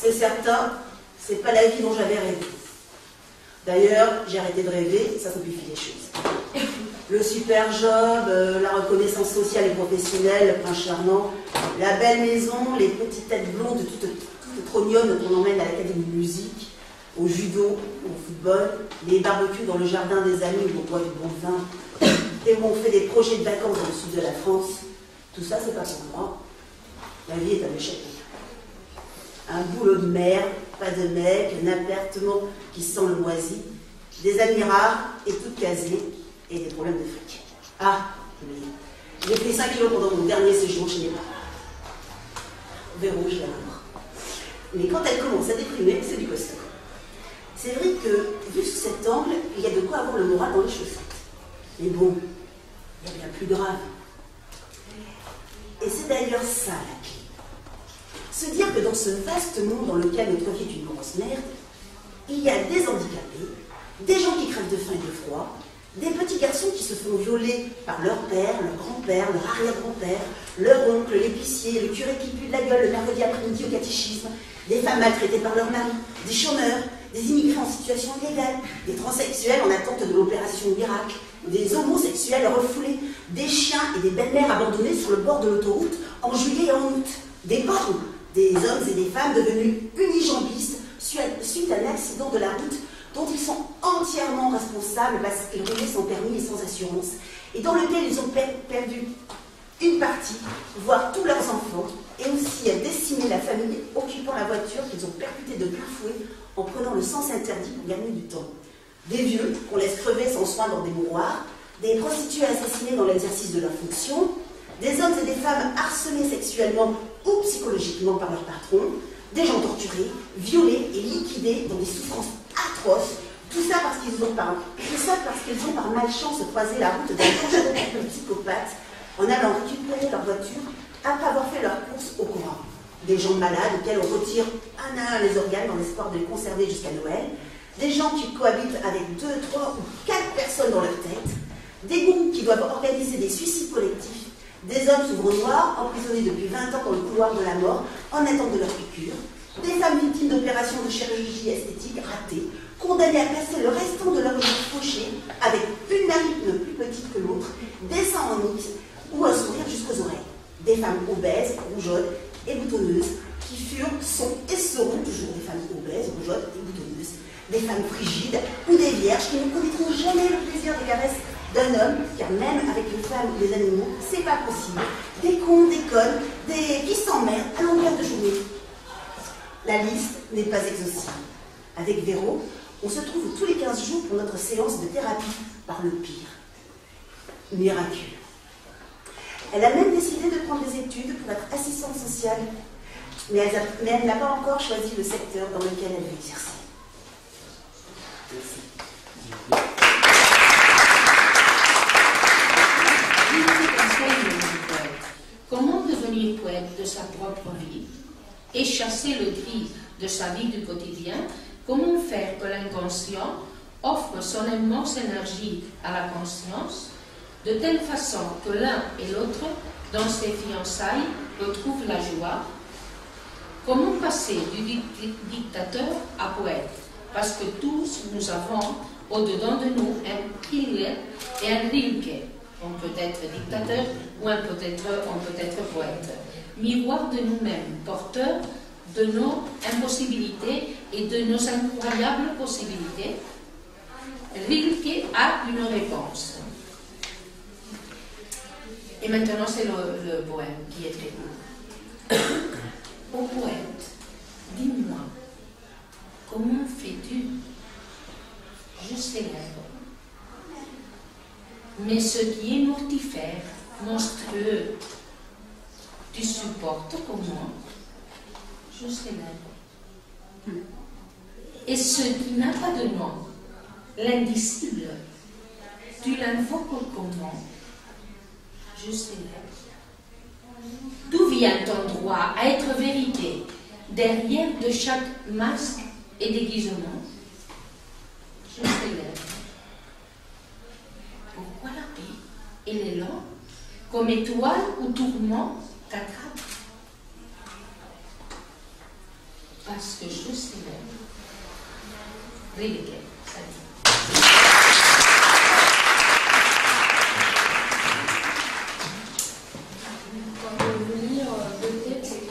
C'est certain, c'est pas la vie dont j'avais rêvé. D'ailleurs, j'ai arrêté de rêver, ça simplifie les choses. Le super job, la reconnaissance sociale et professionnelle, le prince charmant, la belle maison, les petites têtes blondes toutes trop mignonnes qu'on emmène à l'académie de musique, au judo, au football, les barbecues dans le jardin des amis où on boit du bon vin, et où on fait des projets de vacances dans le sud de la France. Tout ça, c'est pas pour moi. La vie est un échec. Un boulot de merde, pas de mec, un appartement qui sent le moisi, des amis rares et tout casé, et des problèmes de fric. Ah, j'ai pris 5 kilos pendant mon dernier séjour chez mes parents. Véro, je l'adore. Mais quand elle commence à déprimer, c'est du costaud. C'est vrai que, vu sous cet angle, il y a de quoi avoir le moral dans les chaussettes. Mais bon, il y a bien plus grave. Et c'est d'ailleurs ça la clé. Se dire que dans ce vaste monde dans lequel notre vie est une grosse merde, il y a des handicapés, des gens qui crèvent de faim et de froid, des petits garçons qui se font violer par leur père, leur grand-père, leur arrière-grand-père, leur oncle, l'épicier, le curé qui pue de la gueule le mercredi après-midi au catéchisme, des femmes maltraitées par leur mari, des chômeurs, des immigrés en situation illégale, des transsexuels en attente de l'opération miracle, des homosexuels refoulés, des chiens et des belles-mères abandonnés sur le bord de l'autoroute en juillet et en août, des bornes, des hommes et des femmes devenus unijambistes suite à un accident de la route dont ils sont entièrement responsables parce qu'ils roulaient sans permis et sans assurance, et dans lequel ils ont perdu une partie, voire tous leurs enfants, et aussi à décimer la famille occupant la voiture qu'ils ont percutée de plein fouet en prenant le sens interdit pour gagner du temps. Des vieux qu'on laisse crever sans soin dans des mouroirs, des prostituées assassinées dans l'exercice de leur fonction, des hommes et des femmes harcelés sexuellement ou psychologiquement par leur patron, des gens torturés, violés et liquidés dans des souffrances atroces, tout ça parce qu'ils ont par malchance croisé la route d'un dangereux psychopathe en allant récupérer leur voiture après avoir fait leurs courses au courant. Des gens malades auxquels on retire un à un les organes dans l'espoir de les conserver jusqu'à Noël, des gens qui cohabitent avec 2, 3 ou 4 personnes dans leur tête, des groupes qui doivent organiser des suicides collectifs, des hommes souvent noirs emprisonnés depuis 20 ans dans le couloir de la mort en attente de leur piqûre, des femmes victimes d'opérations de chirurgie esthétique ratées, condamnées à passer le restant de leur vie fauchée avec une narine plus petite que l'autre, des sangs en X ou un sourire jusqu'aux oreilles, des femmes obèses, rougeaudes et boutonneuses qui furent, sont et seront toujours des femmes obèses, rougeaudes et boutonneuses, des femmes frigides ou des vierges qui ne connaîtront jamais le plaisir des caresses d'un homme, car même avec les femmes ou les animaux, c'est pas possible. Des cons, des connes, des qui s'emmerdent à longueur de journée. La liste n'est pas exhaustive. Avec Véro, on se trouve tous les 15 jours pour notre séance de thérapie par le pire. Miraculeux. Elle a même décidé de prendre des études pour être assistante sociale, mais elle n'a pas encore choisi le secteur dans lequel elle veut exercer. Merci. Comment devenir poète de sa propre vie et chasser le gris de sa vie du quotidien? Comment faire que l'inconscient offre son immense énergie à la conscience de telle façon que l'un et l'autre, dans ses fiançailles, retrouvent la joie? Comment passer du dictateur à poète? Parce que tous nous avons au-dedans de nous un Pille et un Rilke. On peut être dictateur ou on peut être poète. Miroir de nous-mêmes, porteur de nos impossibilités et de nos incroyables possibilités. Rilke a une réponse. Et maintenant, c'est le poème qui est très court. Ô poète, dis-moi, comment fais-tu? Je célèbre. Mais ce qui est mortifère, monstrueux, tu supportes comment? Je célèbre. Et ce qui n'a pas de nom, l'indicible, tu l'invoques comment? Je célèbre. D'où vient ton droit à être vérité derrière de chaque masque et déguisement? Je célèbre. Pourquoi la paix et l'élan, comme étoile ou tourment, t'attrapent? Parce parce que je serai ridicule. Quand je veux lire deux textes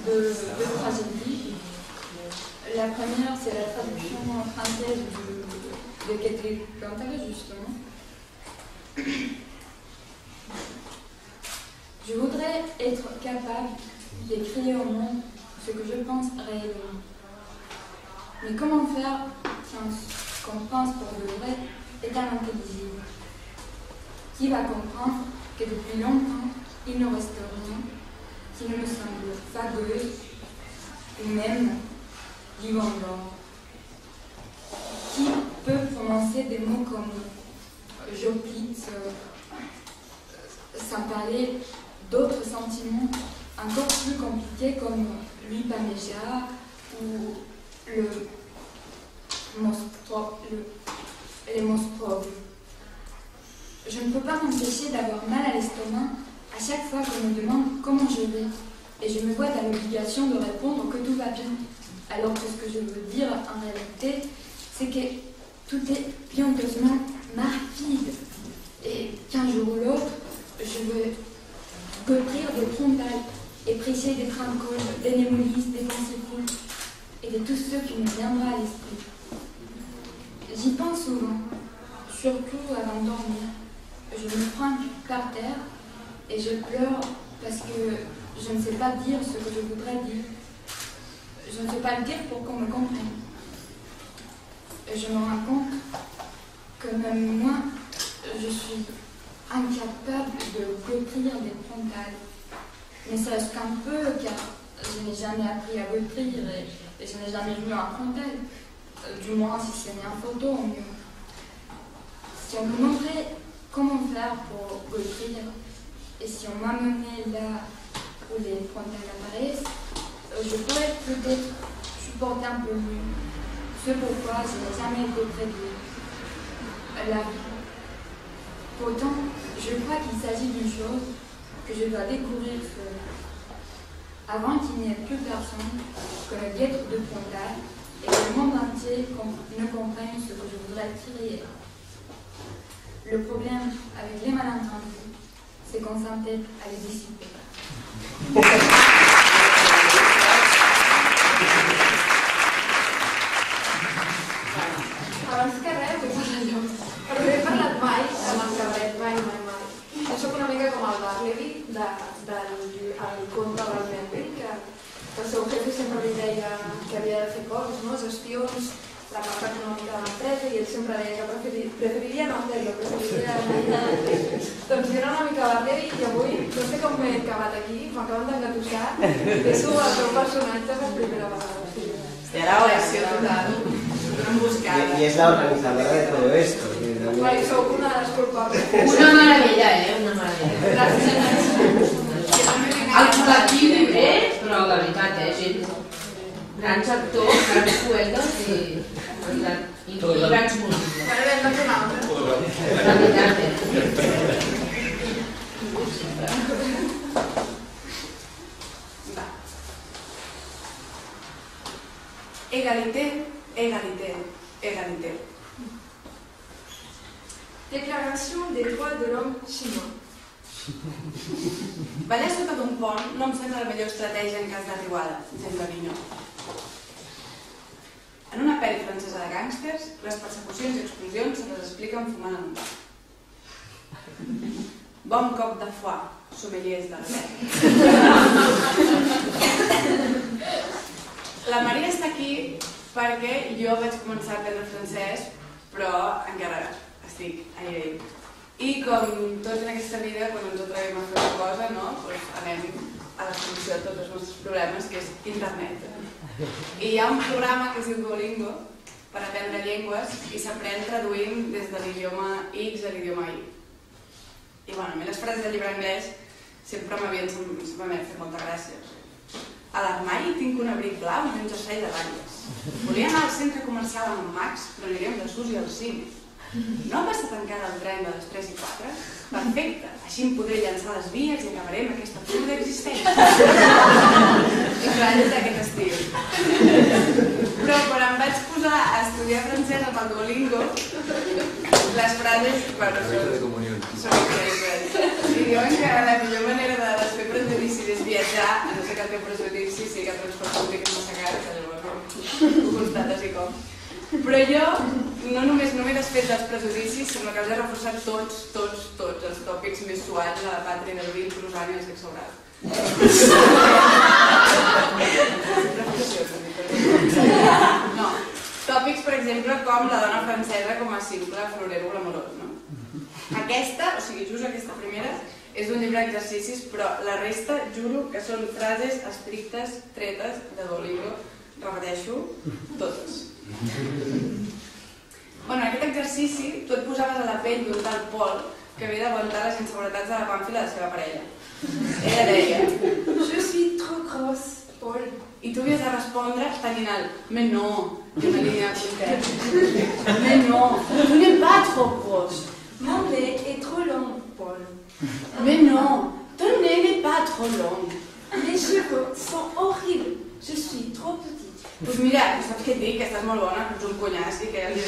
de tragédie, la première c'est la traduction française de Catherine Plantagenet, justement. Je voudrais être capable d'écrire au monde ce que je pense réellement. Mais comment faire quand ce qu'on pense pour de vrai est inintelligible? Qui va comprendre que depuis longtemps, il ne reste rien qui ne me semble vagueux ou même vivant d'or? Qui peut prononcer des mots comme j'opite sans parler d'autres sentiments encore plus compliqués comme l'hypamégia ou les monstrophes? Je ne peux pas m'empêcher d'avoir mal à l'estomac à chaque fois qu'on me demande comment je vais, et je me vois dans l'obligation de répondre que tout va bien, alors que ce que je veux dire en réalité, c'est que tout est pieusement marquide, et qu'un jour ou l'autre, je veux pétrir des frontales et prêcher des trincoles, des némolis, des pensées foules, et de tout ce qui me viendra à l'esprit. J'y pense souvent, surtout avant de dormir. Je me prends par terre et je pleure parce que je ne sais pas dire ce que je voudrais dire. Je ne sais pas le dire pour qu'on me comprenne. Et je me rends compte que même moi, je suis incapable de pétrir des frontales. Ne serait-ce qu'un peu, car je n'ai jamais appris à pétrir et je n'ai jamais vu un frontal. Du moins, si c'est mis en photo, au mieux. Si on me montrait comment faire pour pétrir, et si on m'amenait là où les frontales apparaissent, je pourrais peut-être supporter un peu mieux. C'est pourquoi je n'ai jamais été près de la vie. Pourtant, je crois qu'il s'agit d'une chose que je dois découvrir seule. Avant qu'il n'y ait plus personne que le guêtre de frontale et que le monde entier ne comprenne ce que je voudrais tirer. Le problème avec les malentendus, c'est qu'on s'entête à les dissiper. Abans que res, vull parlar jo. Perquè no he parlat mai amb el Cabret, mai. Jo soc una mica com el Bartleby del conte del Melville, que el seu jefe sempre li deia que havia de fer coses, no? Gestions, la part econòmica de l'empresa, i ell sempre deia que preferiria no fer-lo, preferiria anar. Doncs jo era una mica Bartleby i avui, no sé com m'he acabat aquí, m'acaben d'engatussar i deixo el teu personatge per primera vegada. Era oració total. Y es la organizadora de todo esto. Soc una de les culpables. Una meravella, una meravella. Gràcies. El col·lectiu bé, però la veritat, gent, grans actors, grans poetes i grans músics. Ara hem de fer una altra. La veritat, Égalité, égalité, égalité. Déclaration des droits de l'homme chinois. Ballar sota d'un pont no em sembla la millor estratègia en cas de riuada, gent de Vinyó. En una pel·li francesa de gàngsters, les persecucions i explosions se les expliquen fumant en un bar. Bon cop de foie, sommeliers de la La Maria està aquí perquè jo vaig començar a aprendre francès, però encara estic a nivell. I com tots en aquesta vida, quan ens atrevim a fer una cosa, doncs anem a la solució de tots els nostres problemes, que és internet. I hi ha un programa que es diu Duolingo per aprendre llengües i s'aprèn traduint des de l'idioma X a l'idioma Y. I a mi les frases de llibre anglès sempre m'havien fet molta gràcia. A l'armari tinc un abric blau i un jersei de ratlles. Volia anar al centre comercial amb en Max, però anirem de Susi al cine. No ha passat encara el tren de les 3 i 4? Perfecte, així em podré llançar les vies i acabarem aquesta absurda existència. I frases d'aquest estil. Però quan em vaig posar a estudiar francès amb el Duolingo, les frases, bueno, són increïbles. I diuen que la millor manera de desfer prejudicis és viatjar, a no ser que el teu prejudici sigui que el transport públic és massa car, que llavors ho constates i com. Però jo no només no m'he desfet dels prejudicis, sinó que els he reforçat tots els tòpics més suats de la pàtria del Bill, Cruzant i el sexe oral. No. Tòpics, per exemple, com la dona francesa com a simple florero glamorós, no? Aquesta, o sigui, just aquesta primera, és un llibre d'exercicis, però la resta, juro, que són frases estrictes, tretes, de Duolingo, repeteixo, totes. Bueno, en aquest exercici, tu et posaves a la pell d'un tal Paul que havia d'aguantar les inseguretats de la pàmfila de la seva parella. Ella deia, Je suis trop grosse, Paul. i tu havies de respondre tenint el mais non, i una línia de context. Mais non, tu n'es pas trop grosse. Mon nez est trop long, Paul. Mais non, ton nez n'est pas trop long. Mes cheveux sont horribles. Je suis trop petite. Doncs mira, saps què et dic? Que estàs molt bona, que ets un conyàs i que ja li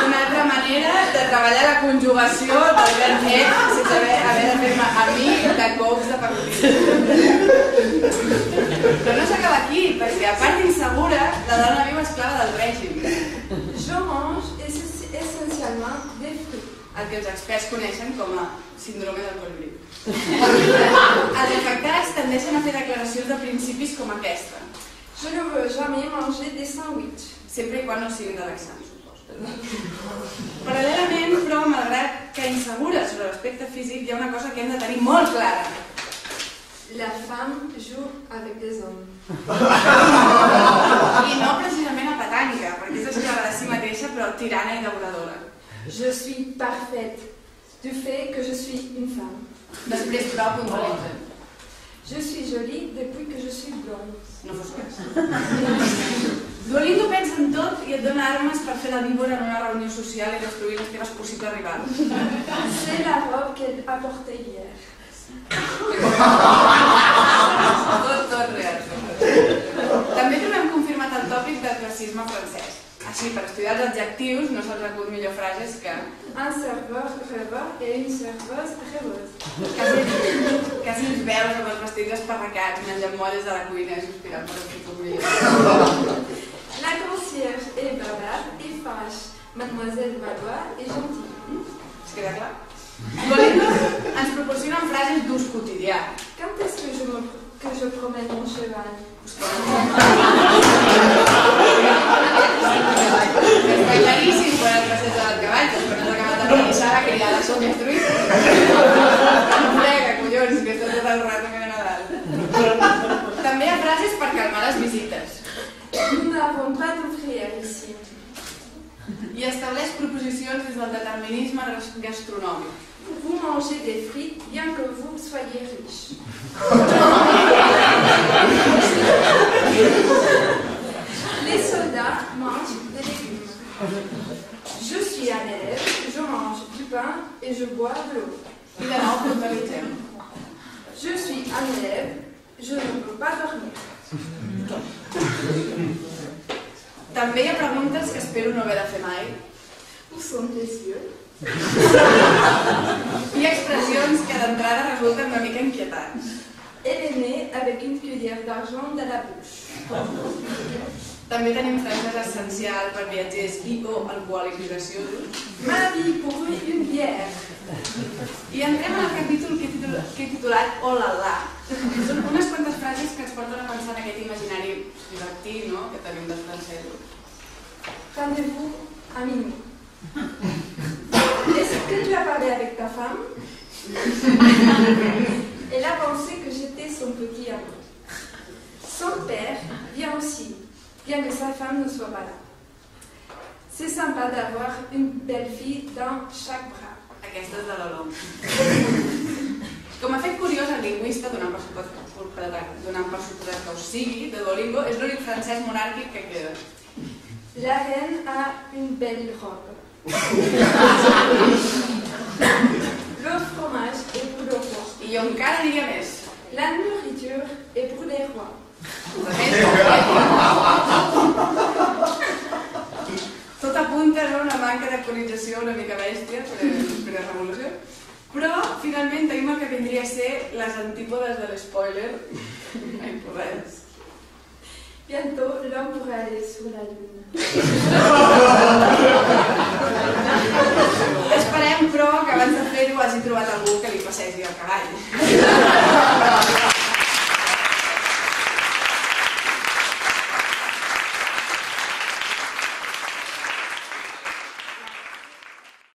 una altra manera de treballar la conjugació del verb et sense haver de fer-me a mi de cops de pacotí. Però no s'acaba aquí, perquè a part d'insegura, la dona viu esclava del règim. Je mange essentiellement des fruits. El que els experts coneixen com a síndrome del colibrí. Els afectats tendeixen a fer declaracions de principis com aquesta. Je ne veux jamais manger des sandwichs. Sempre i quan no siguin de l'accent, suposo. Paral·lelament, però, malgrat que insegura sobre l'aspecte físic, hi ha una cosa que hem de tenir molt clara. La femme joue avec des hommes. I no precisament a petànica, perquè és esclava de si mateixa, però tirana i devoradora. Je suis parfaite du fait que je suis une femme. Després, però, puntualitzen. Je suis jolie depuis que je suis blonde. No fos cas. Duolingo pensa en tot i et dona armes per fer la víbora en una reunió social i destruir les teves possibles rivals. C'est la robe qu'elle a portée hier. Tot real. També trobem confirmat el tòpic del classisme francès. Així, per estudiar els adjectius no se'ls acut millor frases que un serveur rêveur et une serveuse rêveuse. Quasi ens veus amb els vestits esparracats, menjant molles de la cuina i sospirant per un futur millor. La concierge est bavarde et fâche. Mademoiselle Valois est gentille. Es queda clar? Duolingo ens proporcionen frases d'ús quotidià. Quand est-ce que je promène mon cheval? És claríssim quan et passes del cavall, que quan has acabat de revisar la criada són destruïts. No frega, collons, que està tot el rato que ve Nadal. També hi ha frases per calmar les visites. Nous n'avons pas d'ouvrière ici. I estableix proposicions des del determinisme gastronòmic. Vous mangez des frites bien que vous soyez riche. Les soldats mangent des légumes. Je suis un élève, je mange du pain et je bois de l'eau. I de nou puntualitzem. Je suis un élève, je ne peux pas dormir. També hi ha preguntes que espero no haver de fer mai. Où sont tes yeux? Hi ha expressions que d'entrada resulten una mica inquietants. Elle est née avec une cuillère d'argent dans la bouche. També tenim frases essencials per viatgers i o alcohòlics i graciosos. Ma vie pour une bière. I entrem en el capítol que he titulat Oh la la. Són unes quantes frases que ens porten a pensar en aquest imaginari divertit, no?, que tenim dels francesos. Rendez-vous à minuit. Est-ce que tu as parlé avec ta femme? Elle a pensé que j'étais son petit amour. Son père vient aussi, bien que sa femme ne soit pas là. C'est sympa d'avoir une belle fille dans chaque bras. Aquesta és de l'Olom. Com a fet curiós, el lingüista, donant per suposat que ho sigui, de Duolingo, és l'únic francès monàrquic que queda. La reine a une belle robe. Le fromage est pour le roi. I jo encara diria més. La nourriture est pour les rois. Tot apunta a una manca d'actualització una mica bèstia per la revolució, però finalment tenim el que vindria a ser les antípodes de l'spoiler. Ai, res. Bientôt, l'homme pourra aller sur la lune. Esperem, però, que abans de fer-ho hagi trobat algú que li passegi el cavall.